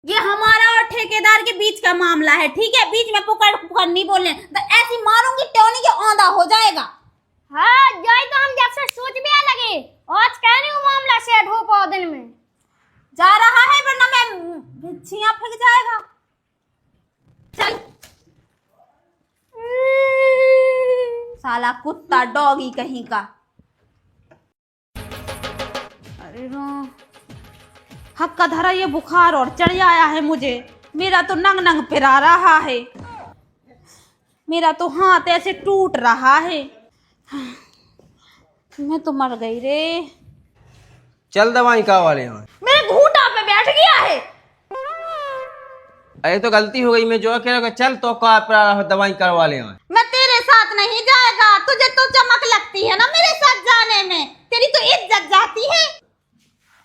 ये हमारा और ठेकेदार के बीच का मामला है, ठीक है? बीच में पुकार पुकार नहीं बोलने, तो ऐसी मारूंगी टोनी के औंधा हो जाएगा। हाँ जाए तो हम जब से सोच भी लगे आज कह नहीं मामला सेट हो पाओ दिन में जा रहा है, वरना मैं छिया फेंक जाएगा। चल साला कुत्ता डॉगी कहीं का। अरे हक्का धरा ये बुखार और चढ़ आया है मुझे। मेरा तो नंग नंग पिरा रहा है, मेरा तो हाथ ऐसे टूट रहा है। मैं तो मर गई रे। चल दवाई का वाले यहाँ। मेरे घूंटा पे बैठ गया है। अरे तो गलती हो गई, मैं जो कह रहा चल तो का दवाई करवा ले यहाँ। मैं तेरे साथ नहीं जाएगा, तुझे तो चमक लगती है ना मेरे साथ जाने में, तेरी तो इज्जत जाती है।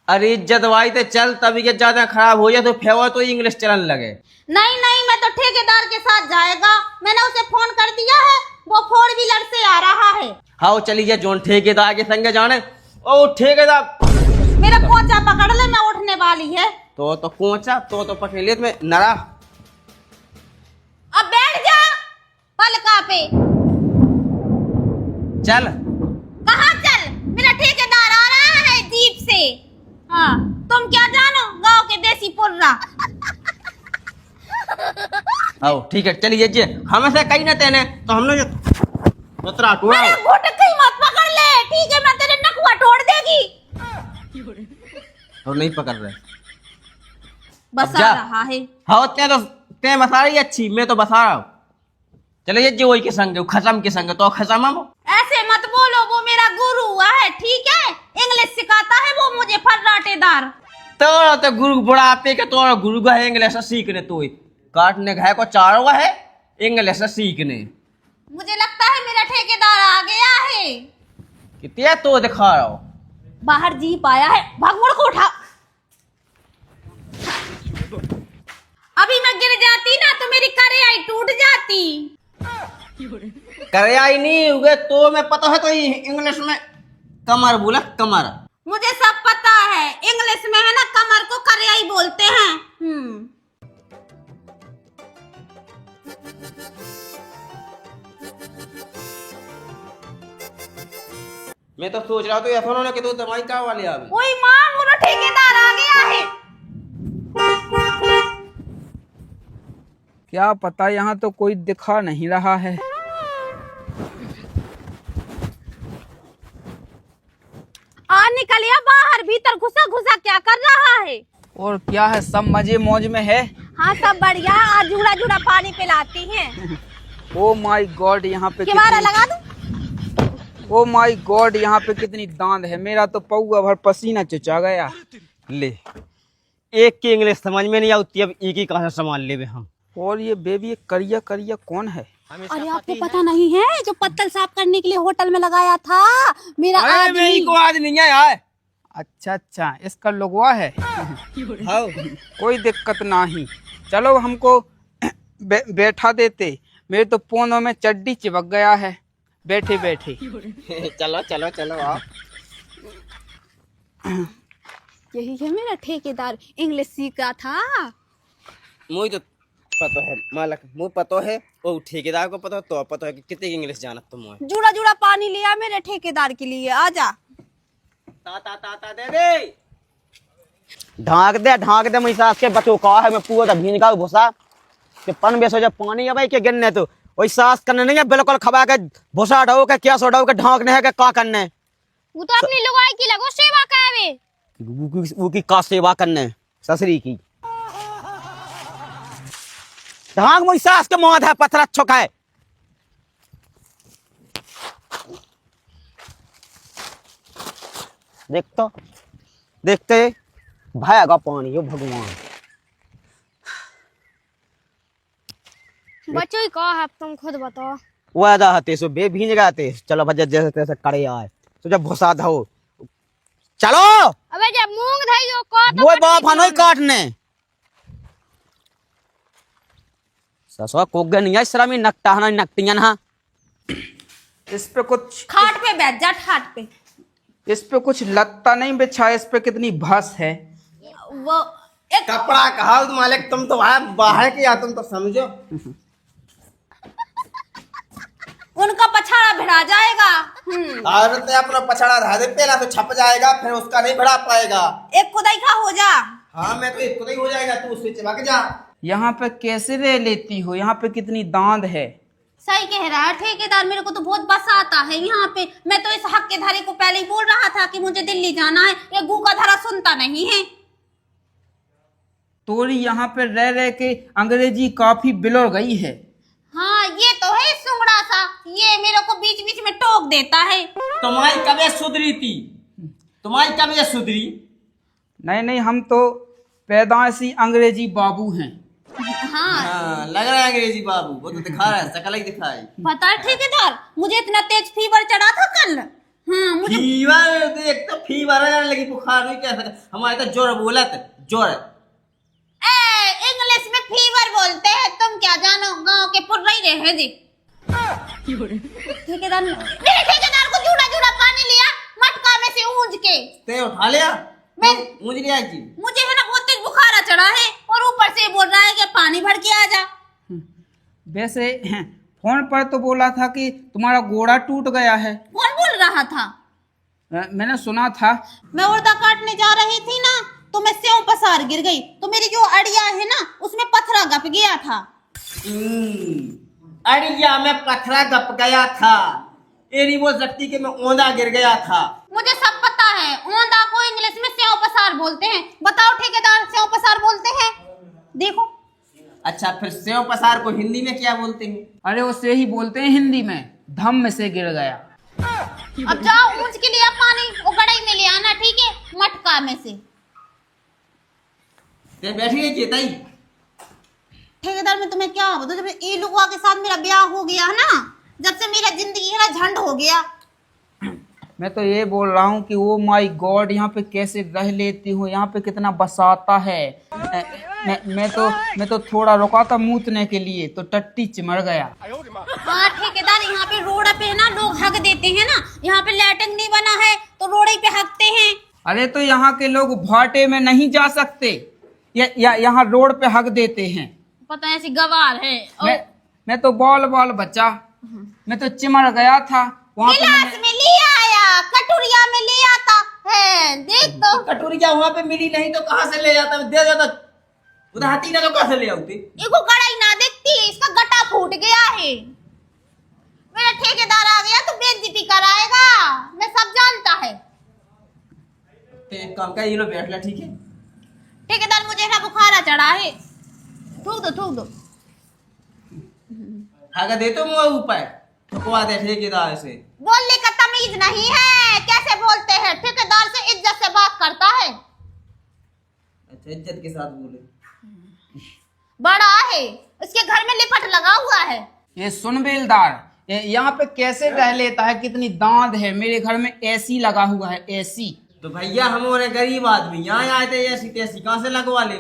अरे इज्जत वाई तो चल, तभी के ज्यादा खराब हो जाए तो फेवा तो इंग्लिश चलन लगे। नहीं नहीं, मैं तो ठेकेदार के साथ जाएगा। मैंने उसे फोन कर दिया है, वो 4 व्हीलर से आ रहा है। हाँ चली जा जोन ठेकेदार के संग जाने। ओ ठेकेदार मेरा कोचा पकड़ ले, मैं उठने वाली है। तो कोचा तो पकड़ ले में नरा। अब बैठ जा पलका पे। चल कहाँ चल? मेरा ठेकेदार आ रहा है जीप से। हाँ तुम क्या जानो गांव के देसी पुर्रा। आओ ठीक है चलिए जी, हमें से कहीं ना तेने तो हमने उतरा टूटा। मेरे घुटक की मत पकड़ ले, ठीक है? मैं तेरे नकुआ तोड़ देगी। और नहीं पकड़ रहे, बसा रहा है। हाँ ते बसा रही अच्छी, मैं तो बसा रहा हूँ। चलिए जी वही के संग खसम के संग तो खसम हम। ऐसे मत बोलो, वो मेरा गुरु हुआ है, ठीक है? इंग्लिश सिखाता है वो मुझे फर्राटेदार। तो गुरु बुढ़ापे के तो गुरु का है इंग्लिश सीखने, तो काटने का है को चारों का है इंग्लिश सीखने। मुझे लगता है मेरा ठेकेदार आ गया है। कितना तो दिखा रहा हो। बाहर जीप आया है, भगमुड़ को उठा। अभी मैं गिर जाती ना तो मेरी करेआई टूट जाती। करेआई नहीं हुए तो मैं पता है तो इंग्लिश में कमर बोला कमर। मुझे सब पता है, इंग्लिश में है ना कमर को करेआई बोलते हैं। मैं तो सोच रहा हूँ तो ऐसा ना कि तू दवाई का वाले आ गई। ओए मां, मेरा ठेकेदार आ गया है। क्या पता, यहाँ तो कोई दिखा नहीं रहा है। आ निकलिया बाहर, भीतर घुसा घुसा क्या कर रहा है? और क्या है, सब मजे मौज में है। हाँ सब बढ़िया। आज जुड़ा जुड़ा पानी पिलाती हैं। ओ माय गॉड, यहाँ पे किवारा लगा दूं? ओ माय गॉड, यहाँ पे कितनी दांत है। मेरा तो पौआ भर पसीना चुचा गया। ले एक की इंग्लिश समझ में नहीं आती, अब एक ही कहाँ से संभाल ले हम। और ये बेबी, ये करिया करिया कौन है? अरे आपको पता नहीं है, जो पत्तल साफ करने के लिए होटल में लगाया था मेरा आदमी। मेरी को आज नहीं है यार। अच्छा अच्छा, इसका लोगवा है। हाँ कोई दिक्कत नहीं, चलो हमको बैठा देते। मेरे तो पोनों में चड्डी चिपक गया है बैठे बैठे। चलो चलो चलो आप। यही है मेरा ठेकेदार, इंग्लिश सीखा था। मुझे तो पता है मालक, मुझे पता है वो ठेकेदार को पता तो पता है कि कितनी इंग्लिश जाना तुम। जुड़ा जुड़ा पानी लिया मेरे ठेकेदार के लिए, आजा। ता दे दे, ढाक दे मैं सास के बचो का है। मैं पूरा भीन का भूसा के पन बेसो जब पानी है भाई के गिरने तो वही सास करने नहीं है, बिल्कुल खबा के भूसा ढो के क्या सोडो के ढाकने है के का करने। वो तो अपनी लुगाई की लगो सेवा करावे। वो की का सेवा करने ससुरी की। ढाक मोई सास के मौत है पत्थर अच्छो का है। देखते भागा पानी यो भगवान। बच्चों ही कहा है, तुम खुद बताओ। वो जाते सो बे भीज गाते। चलो भज जैसे तैसे करे आए तो जब भुसा धो चलो। अबे जब मूंग धई जो काट वो बाप हनोई काटने ससुआ कोगे नहीं है शरामी नकटा हना नकटियां ना। इस पे कुछ खाट पे बैठ जा, खाट पे। इस पे कुछ लगता नहीं बिछा, इस पे कितनी भस है। वो कपड़ा कहा मालिक, तुम तो बाहर के या तुम तो समझो। उनका पछाड़ा भिड़ा जाएगा। औरत अपना पछाड़ा रहा दे, पहला तो छप जाएगा, फिर उसका नहीं भिड़ा पाएगा। एक खुदाई का हो जा। हाँ मैं तो एक खुद ही हो जाएगा, तू उससे चिपक जा। यहाँ पे कैसे रह लेती हो? यहाँ पे कितनी दांत है। सही कह रहा है ठेकेदार, मेरे को तो बहुत बस आता है यहाँ पे। मैं तो इस हक के धारे को पहले ही बोल रहा था कि मुझे दिल्ली जाना है, ये गू का धारा सुनता नहीं है। तोरी यहाँ पे रह रह के अंग्रेजी काफी बिलोड़ गई है। हाँ ये तो है सुंगड़ा सा, ये मेरे को बीच बीच में टोक देता है। तुम्हारी कब सुधरी थी? तुम्हारी कब सुधरी? नहीं, हम तो पैदाइशी अंग्रेजी बाबू हैं। हाँ लग रहा है अंग्रेजी बाबू, वो तो दिखा रहा है, शकल ही दिखा है। पता है ठेकेदार, मुझे इतना तेज फीवर चढ़ा था कल। हाँ मुझे फीवर देख तो फीवर आने लगी, बुखार नहीं कह सकता। हमारे तो जोर बोला था, जोर। इंग्लिश में फीवर बोलते हैं, तुम क्या जानो, गांव के पुर्रे रहे जी। ठेकेदार मेरे ठेकेदार को जूड़ा जूड़ा पानी लिया मटका में से ऊंज के। ते उठा लिया? मैं मुझे नहीं आई जी। मुझे है ना बहुत तेज बुखार चढ़ा है, और ऊपर से बोल रहा है कि पानी भर के आ जा। वैसे फोन पर तो बोला था कि तुम्हारा गोड़ा टूट गया है। कौन बोल रहा था? मैंने सुना था। मैं उड़दा काटने जा रही थी ना, तो मैं सेव पसार गिर गई, तो मेरी जो अड़िया है ना उसमें पत्थरा गप गया था। अड़िया में पत्थरा गप गया था, ये नहीं बोल सकती कि मैं ओंधा गिर गया था। मुझे सब पता है, ओंधा को इंग्लिश में सेव पसार बोलते हैं। बताओ ठेकेदार, सेव पसार बोलते हैं? देखो। अच्छा फिर सेव पसार को हिंदी में क्या बोलते हैं? अरे उसे ही बोलते हैं हिंदी में, धम में से गिर गया। अब जाओ ऊंच के लिए पानी वो कढ़ाई में ले आना, ठीक है, मटका में से। बैठी है चेताई। ठेकेदार मैं तुम्हें क्या बताऊं, जब ये लुगवा के साथ मेरा ब्याह हो गया है ना, जब से मेरा जिंदगी है ना झंड हो गया। मैं तो ये बोल रहा हूँ कि ओ माय गॉड, यहाँ पे कैसे रह लेती हूँ, यहाँ पे कितना बसाता है। मैं तो थोड़ा रुका था मूतने के लिए, तो टट्टी चिमड़ गया। हाँ ठेकेदार, यहाँ पे रोड पे ना लोग हक देते हैं ना, यहाँ पे लैट्रिन नहीं बना है तो रोड पे हकते हैं। अरे तो यहाँ के लोग भाटे में नहीं जा सकते, यहाँ रोड पे हक देते हैं। पता है ऐसी गवार है। मैं तो बॉल बच्चा, मैं तो चिमड़ गया था वहाँ पे। गिलास में ले आया, कटोरिया में ले आता है, देख तो। कटोरिया वहाँ पे मिली नहीं तो कहाँ से ले जाता, दे जाता उधर हाथी ना, तो कहाँ से ले आती? इसको कढ़ाई ना देखती, इसका गटा फूट गया है। मेरा ठेकेदार आ गया तो बेइज्जती कराएगा, मैं सब जानता है। तो एक काम का, ये लो बैठ ला, ठीक है? ठेकेदार मुझे ना बुखार चढ़ा है, थूक दो। आगे दे तो मुँह ऊपर ठुकवा दे ठेकेदार से। बोलने का तमीज नहीं है, कैसे बोलते हैं? ठेकेदार से इज्जत से बात करता है। अच्छा इज्जत के साथ बोले। बड़ा है, उसके घर में लिपट लगा हुआ है। ये सुन बेलदार, यहाँ पे कैसे रह लेता है, कितनी दांत है। मेरे घर में एसी लगा हुआ है, एसी। तो भैया हमारे गरीब आदमी यहाँ आए थे, ऐसी तैसी कहाँ से लगवा ले?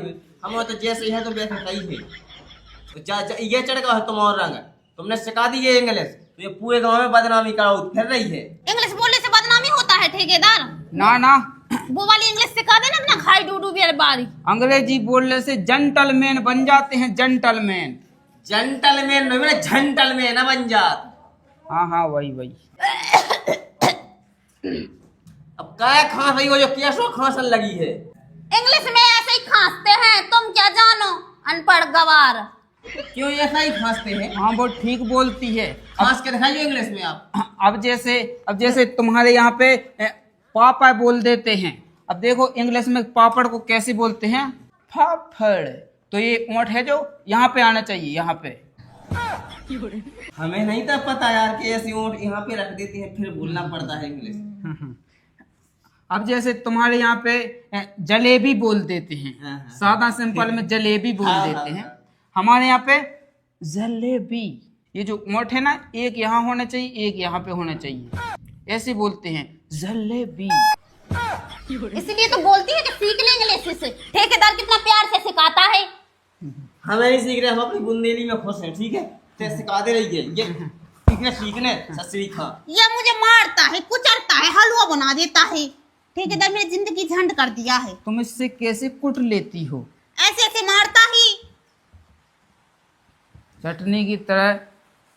हम तो जैसे है तो वैसे सही है। ये चढ़ गया तुम और रंग, तुमने सिखा दी ये इंग्लिश, तो ये पूरे गांव में बदनामी कराओ फिर रही है। इंग्लिश बोलने से बदनामी होता है ठेकेदार? ना वो वाली इंग्लिश सिखा देना ना, खाई डूडू भी बारी। अंग्रेजी बोलने से जेंटलमैन बन जाते हैं, जेंटलमैन। जेंटलमैन नहीं बने, जेंटलमैन ना बन जात। हाँ वही। अब क्या खांस रही हो जो कैसो खांसन लगी है? इंग्लिश में ऐसे ही खांसते हैं, तुम क्या जानो अनपढ़ गवार। क्यों ऐसा ही खांसते हैं? हाँ वो ठीक बोलती है। खांस के दिखाइए इंग्लिश में आप। अब जैसे तुम्हारे यहाँ पे पापा बोल देते हैं। अब देखो इंग्लिश में पापड़ को कैसे बोलते हैं, फाफड़। तो ये ऊँट है जो यहाँ पे आना चाहिए, यहाँ पे। हमें नहीं था पता यार कि ऐसी ऊँट यहाँ पे रख देती है, फिर बोलना पड़ता है इंग्लिश। अब जैसे तुम्हारे यहाँ पे जलेबी बोल देते हैं, हाँ। सादा सिंपल में जलेबी बोल हाँ, देते हैं। हाँ। हमारे यहाँ पे जलेबी। ये जो ऊँट है ना, एक यहाँ होना चाहिए, एक यहाँ पे होना चाहिए, ऐसे बोलते हैं जलेबी। इसलिए तो बोलती है कि सीख ले इंग्लिश से। ठेकेदार कितना प्यार से सिखाता है। हमें नहीं सीख रहे, हम अपनी बुंदेली में खुश हैं, ठीक है? तो सिखाते रहिए, ये सीखने सत श्री अकाल। ये मुझे मारता है, कुचलता है, हलवा बना देता है। ठेकेदार मेरी जिंदगी झंड कर दिया है। तुम इससे कैसे कुट लेती हो? ऐसे ऐसे मारता ही।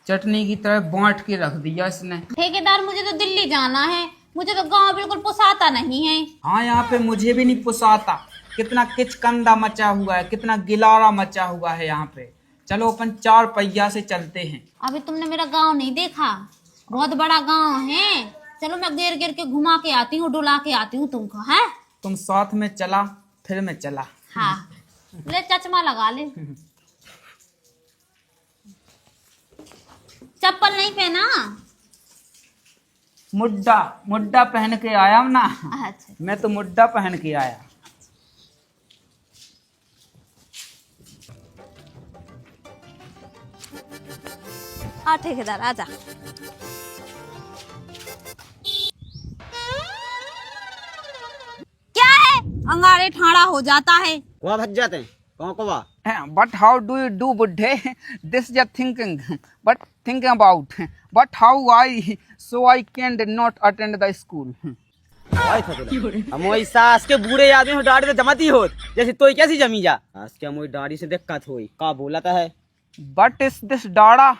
चटनी की तरह बांट के रख दिया इसने। ठेकेदार मुझे तो दिल्ली जाना है, मुझे तो गांव बिल्कुल पुसाता नहीं है। हाँ, यहाँ पे मुझे भी नहीं पुसाता। कितना किचकंदा मचा हुआ है, कितना गिलारा मचा हुआ है यहाँ पे। चलो अपन 4 पहिया से चलते हैं। अभी तुमने मेरा गांव नहीं देखा, बहुत बड़ा गांव है। चलो मैं घेर घेर के घुमा के आती हूँ, डुला के आती हूँ तुमको। है तुम साथ में चला, फिर मैं चला। हाँ, ले चश्मा लगा ले। चप्पल नहीं पहना? मुड्डा पहन के आया हूं ना। अच्छा, मैं तो मुड्डा पहन के आया। आ ठेकेदार आजा। क्या है, अंगारे ठाड़ा हो जाता है। वहाँ भज जाते हैं कौन को बा। But how do you do बुड्ढे? This just thinking but thinking about but how I so I can not attend the school. हम वही सास के बूढ़े आदमी हो दाढ़ी तो जमाती हो जैसे तो कैसी जमी जा। सास के हम वही दाढ़ी से दिक्कत हुई का बोलाता है। बट इस दिस डाड़ा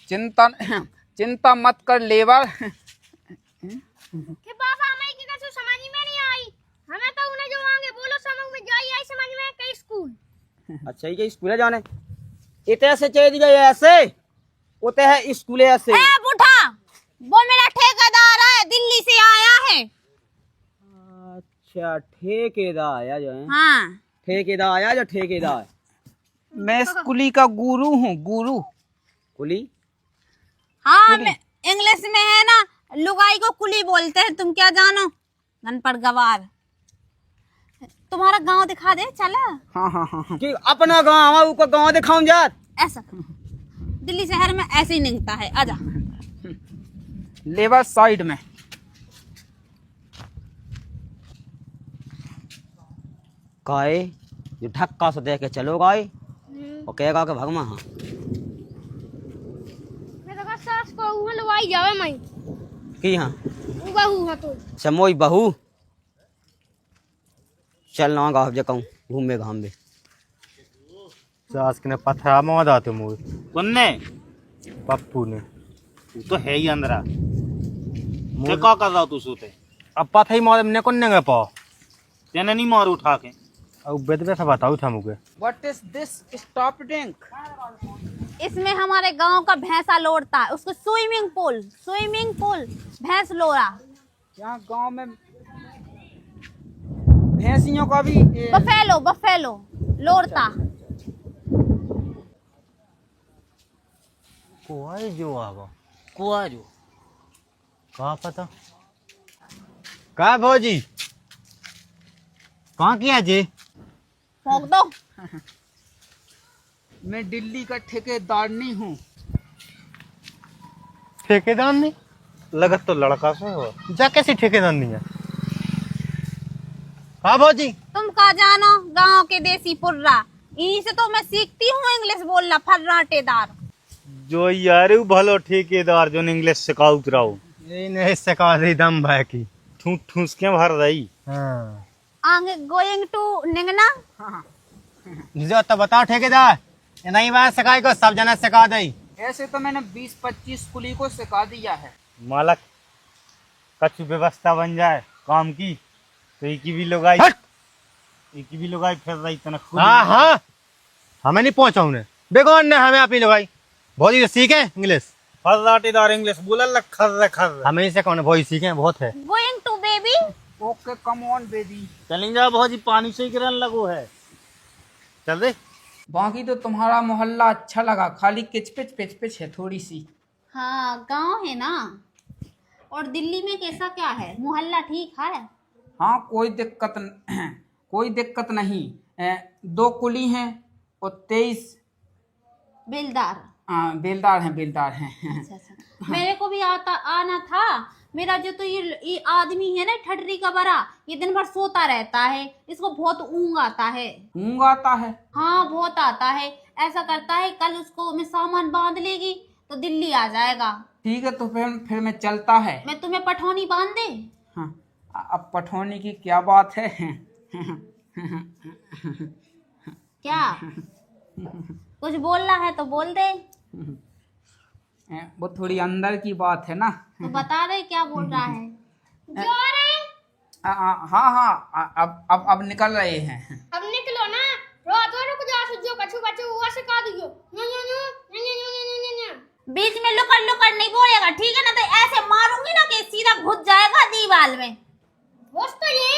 चिंता मत कर लेबर। कि बाबा हमें की कसम समझ में नहीं आई। हमें तो उन्हें जो आगे बोलो समझ में जाई आई समझ में कई स्कूल। अच्छा ये स्कूल जाने इतने से चेज गए ऐसे होते हैं स्कूल ऐसे। ए बूढ़ा, वो मेरा ठेकेदार है, दिल्ली से आया है। अच्छा ठेकेदार आया जो है। हाँ, ठेकेदार आया जो ठेकेदार। मैं स्कूली का गुरु हूँ, गुरु। कुली हाँ, मैं इंग्लिश में है ना, लुगाई को कुली बोलते हैं। तुम क्या जानो, गनपड़ गवार। तुम्हारा गांव दिखा दे चला। हाँ। कि अपना गाँव का गाँव दिखाऊं जात। ऐसा कर, दिल्ली शहर में ऐसे ही निकलता है। आजा। लेबर साइड में। गाय ये ढक्का से देख के चलो गाय और कहेगा कि भगमा। हाँ मैं तो सास को उहाँ लवाई जावे मैं की हाँ उ बहू हा तो समोई बहू चल ना गाँव जे कहूँ घूमे घाम में। सास ने पथरा मौदा थे मुझे कौन पप्पू ने। तू तो है ही अंदरा मुझे क्या कर रहा तू सूते। अब पथा ही मौत ने कौन ने पाओ तेने नहीं मार उठा के। अब बेद बैठा बताओ था मुझे। What is this stop drink? इसमें हमारे गांव का भैंसा लोड़ता है, उसको स्विमिंग पूल भैंस लोड़ा। यहाँ गांव में भैंसियों का भी बफेलो लोड़ता। कोई जो आवा कुआ जो कहा पता का भौजी कहाँ किया जी। भोग दो। मैं दिल्ली का ठेकेदार नहीं हूँ। ठेकेदार नहीं लगत तो लड़का से हो जा कैसी ठेकेदार नहीं है। हाँ भौजी तुम का जानो, गांव के देसी पुर्रा, इन्हीं से तो मैं सीखती हूँ इंग्लिश बोलना। फर्राटेदार जो यार भलो ठेकेदार जो इंग्लिश सिखाऊ रहो ये नहीं सिखा दे दम भाई की ठूस ठूस के भर रही। हाँ आगे गोइंग टू निंगना। जो तो बताओ ठेकेदार ये नहीं बात सिखाई को सब जना सिखा दे। ऐसे तो मैंने 20-25 कुली को सिखा दिया है। मालक कछु व्यवस्था बन जाए काम की तो एक ही भी लोग आई फिर रही तनख्वाह। हाँ हमें नहीं पहुंचा उन्हें बेगौन ने हमें अपनी लोग बहुत ही सीखे इंग्लिश। फर्राटेदार इंग्लिश बोला खर्र हमें से कौन बहुत सीखे बहुत है। Going to baby. Okay come on baby. चलें जा बहुत ही पानी से गिरने लगो है। चल दे। बाकी तो तुम्हारा मोहल्ला अच्छा लगा, खाली किचपिच है थोड़ी सी। हाँ, गांव है ना। और दिल्ली में कैसा क्या है, मोहल्ला ठीक है? हाँ कोई दिक्कत नहीं। 2 कुली हैं और 23 बेलदार। बेलदार हैं। अच्छा। मेरे को भी आना था। मेरा जो तो ये आदमी है ना, ठटरी का बड़ा, ये दिन भर सोता रहता है। इसको बहुत ऊँग आता है। ऊँग आता है? हाँ, बहुत आता है। ऐसा करता है, कल उसको मैं सामान बांध लेगी तो दिल्ली आ जाएगा। ठीक है तो फिर मैं चलता है। मैं तुम्हें पठौनी बांध दे। हाँ अब पठौनी की क्या बात है। क्या कुछ बोलना है तो बोल दे। वो थोड़ी अंदर की बात है ना। तो बता दे क्या बोल रहा है। जो आ रहे हैं, हाँ हाँ, अब निकल रहे हैं। अब निकलो ना। रुक जा, जो कछु कछु हुआ सिखा दियो। न्यू न्यू न्यू न्यू न्यू न्यू न्यू न्यू न्यू। बीच में लुकड़ लुकड़ नहीं बोलेगा, ठीक है ना? तो ऐसे मारूंगी ना कि सीधा घुस जाएगा दीवार में। होश तो ये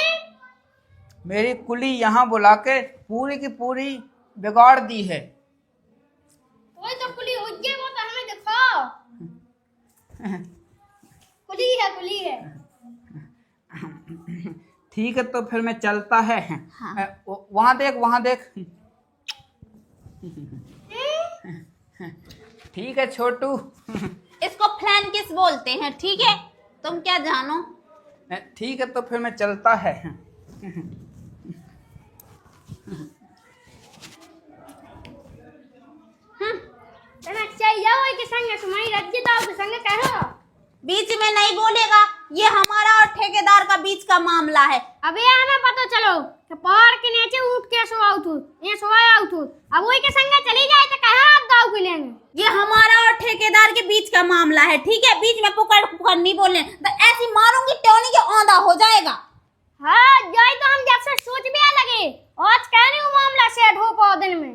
मेरी कुली यहाँ बुला के पूरी की पूरी बिगाड़ दी है। कोई तो कुली हो गई, वो तो हमें दिखाओ। कुली है। ठीक है तो फिर मैं चलता है। हाँ। वहाँ देख। ठीक है छोटू। इसको फ्लैन किस बोलते हैं, ठीक है? तुम क्या जानो। ठीक है तो फिर मैं चलता है। तना चाहिए जाओ के संग, तुम्हारी रज्जी दाव के संग कहो। बीच में नहीं बोलेगा, ये हमारा और ठेकेदार का बीच का मामला है। अबे हमें पता चलो कि पहाड़ के नीचे ऊँट के सोआ उठू, ये सोया उठू। अब वही के संग चली जाए तो कहाँ आप दाव के लेंगे। ये हमारा और ठेकेदार के बीच का मामला है, ठीक है? बीच में पुकार नहीं बोलने, तो ऐसी मारूंगी टोनी के औंधा हो जाएगा। हाँ जाए तो हम जब से सोच भी लगे, आज कहने वो मामला सेट हो पाओ दिन में।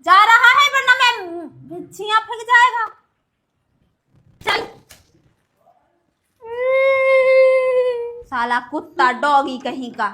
जा रहा है वरना मैं छिया फेंक जाएगा। चल साला कुत्ता डॉगी कहीं का।